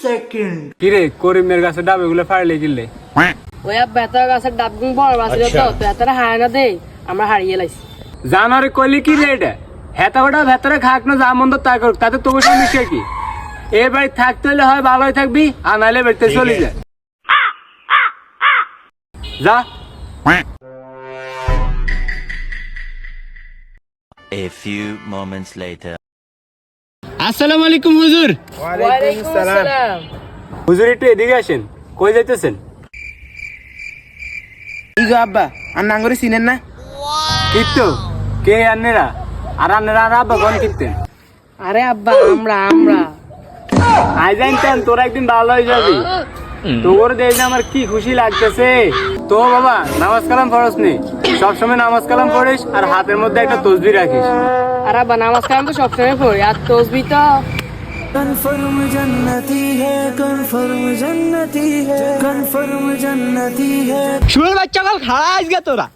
Second. কিরে করিমের গাছের ডাব এগুলো ফাড়লে কিনলে? ওই বেতার গাছের ডাবগুন বড় বাছিল তো বেতারা হায় না দে আমরা হারিয়ে লাইছি। জানারে কইলি কি রে এটা? হেতা ওটা ভেতরে খাক না যা মন্দ তা করুক, তাতে তোমার সঙ্গে মিশে কি? এ বাড়ি থাকতে হলে হয় ভালোই থাকবি, আর নাইলে বাড়িতে চলে যায়। যা। A few moments later. আসসালামু আলাইকুম হুজুর। ওয়ালাইকুম আসসালাম। হুজুর একটু এদিকে আসেন। কই যাইতেছেন? কি গো আব্বা, আর নাঙ্গরে চিনেন না? কিত্তো কে আন্নেরা আর আন্নেরা আর আব্বা কোন কিত্তেন? আরে আব্বা আমরা আই জানতেন তোরা একদিন ভালো হয়ে যাবি। তোর দেখে আমার কি খুশি লাগতেছে। তো বাবা নামাজ কালাম ফরজ নেই, সবসময় নামাজ কালাম পড়িস আর হাতের মধ্যে একটা তসবিহ রাখিস। আর আব্বা নামাজ কালাম তো সবসময় পড়ি আর তসবিহ তো কনফার্ম জান্নাতি হে, কনফার্ম জান্নাতি হে, কনফার্ম জান্নাতি হে। শুয়ের বাচ্চা কাল খাড়া আইস গে তোরা।